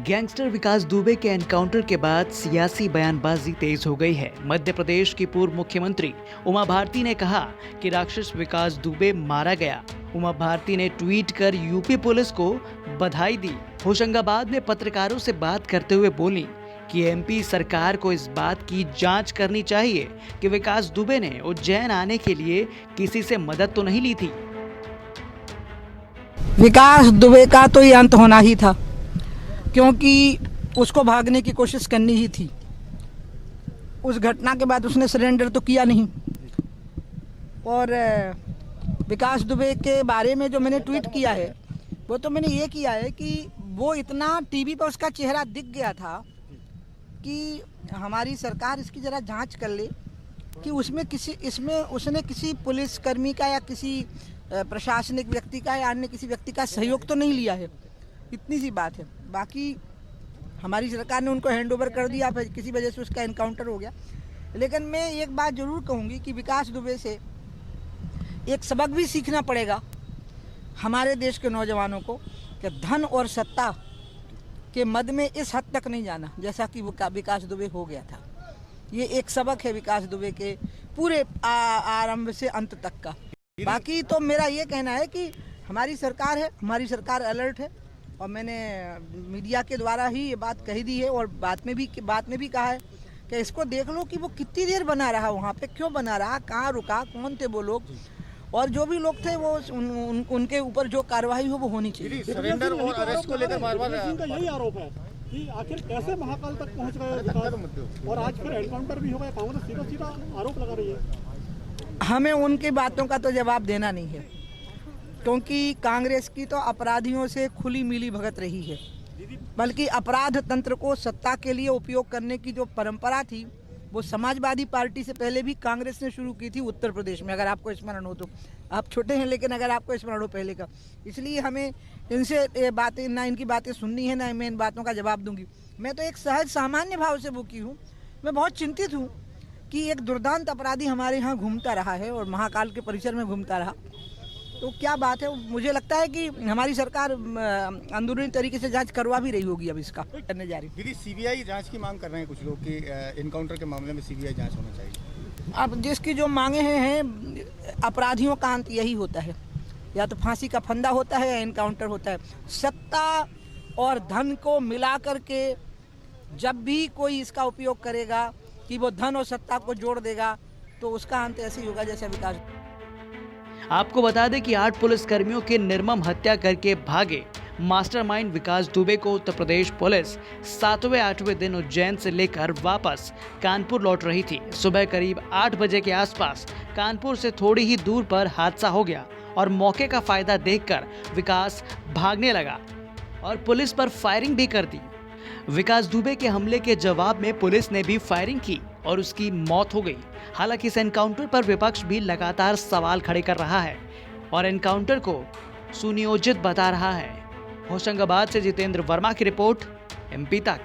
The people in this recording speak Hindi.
गैंगस्टर विकास दुबे के एनकाउंटर के बाद सियासी बयानबाजी तेज हो गई है। मध्य प्रदेश की पूर्व मुख्यमंत्री उमा भारती ने कहा कि राक्षस विकास दुबे मारा गया। उमा भारती ने ट्वीट कर यूपी पुलिस को बधाई दी। होशंगाबाद में पत्रकारों से बात करते हुए बोली कि एमपी सरकार को इस बात की जांच करनी चाहिए कि विकास दुबे ने उज्जैन आने के लिए किसी से मदद तो नहीं ली थी। विकास दुबे का तो ये अंत होना ही था, क्योंकि उसको भागने की कोशिश करनी ही थी। उस घटना के बाद उसने सरेंडर तो किया नहीं। और विकास दुबे के बारे में जो मैंने ट्वीट किया है वो तो मैंने ये किया है कि वो इतना टीवी पर उसका चेहरा दिख गया था कि हमारी सरकार इसकी ज़रा जांच कर ले कि इसमें उसने किसी पुलिसकर्मी का या किसी प्रशासनिक व्यक्ति का या अन्य किसी व्यक्ति का सहयोग तो नहीं लिया है। इतनी सी बात है। बाकी हमारी सरकार ने उनको हैंड ओवर कर दिया, फिर किसी वजह से उसका एनकाउंटर हो गया। लेकिन मैं एक बात ज़रूर कहूँगी कि विकास दुबे से एक सबक भी सीखना पड़ेगा हमारे देश के नौजवानों को कि धन और सत्ता के मद में इस हद तक नहीं जाना जैसा कि विकास दुबे हो गया था। ये एक सबक है विकास दुबे के पूरे आरंभ से अंत तक का। बाकी तो मेरा ये कहना है कि हमारी सरकार है, हमारी सरकार अलर्ट है और मैंने मीडिया के द्वारा ही ये बात कही दी है और बात में भी कहा है कि इसको देख लो कि वो कितनी देर बना रहा, वहाँ पे क्यों बना रहा, कहाँ रुका, कौन थे वो लोग, और जो भी लोग थे वो उनके ऊपर जो कार्रवाई हो वो होनी चाहिए। सरेंडर और अरेस्ट को लेकर बार-बार यही आरोप है कि आखिर कैसे महाकाल तक पहुंच गए और आज फिर एनकाउंटर भी हो गया। कांग्रेस सीधा आरोप लगा रही है। हमें उनकी बातों का तो जवाब देना नहीं है, क्योंकि कांग्रेस की तो अपराधियों से खुली मिली भगत रही है। बल्कि अपराध तंत्र को सत्ता के लिए उपयोग करने की जो परंपरा थी वो समाजवादी पार्टी से पहले भी कांग्रेस ने शुरू की थी उत्तर प्रदेश में, अगर आपको स्मरण हो तो। आप छोटे हैं लेकिन अगर आपको स्मरण हो पहले का, इसलिए हमें इनसे ये बातें ना इनकी बातें सुननी है ना मैं इन बातों का जवाब दूंगी। मैं तो एक सहज सामान्य भाव से वो की हूँ। मैं बहुत चिंतित हूँ कि एक दुर्दांत अपराधी हमारे यहाँ घूमता रहा है और महाकाल के परिसर में घूमता रहा। तो क्या बात है, मुझे लगता है कि हमारी सरकार अंदरूनी तरीके से जांच करवा भी रही होगी, अब इसका करने जा रही। दीदी, सीबीआई जांच की मांग कर रहे हैं कुछ लोग कि एनकाउंटर के मामले में सीबीआई जांच होना चाहिए। अब जिसकी जो मांगे हैं अपराधियों का अंत यही होता है, या तो फांसी का फंदा होता है या एनकाउंटर होता है। सत्ता और धन को मिला करके जब भी कोई इसका उपयोग करेगा कि वो धन और सत्ता को जोड़ देगा तो उसका अंत ऐसे ही होगा जैसा विकास। आपको बता दें कि 8 पुलिसकर्मियों की निर्मम हत्या करके भागे मास्टरमाइंड विकास दुबे को उत्तर प्रदेश पुलिस 7वें-8वें दिन उज्जैन से लेकर वापस कानपुर लौट रही थी। सुबह करीब 8 बजे के आसपास कानपुर से थोड़ी ही दूर पर हादसा हो गया और मौके का फायदा देखकर विकास भागने लगा और पुलिस पर फायरिंग भी कर दी। विकास दुबे के हमले के जवाब में पुलिस ने भी फायरिंग की और उसकी मौत हो गई। हालांकि इस एनकाउंटर पर विपक्ष भी लगातार सवाल खड़े कर रहा है और एनकाउंटर को सुनियोजित बता रहा है। होशंगाबाद से जितेंद्र वर्मा की रिपोर्ट, एमपी तक।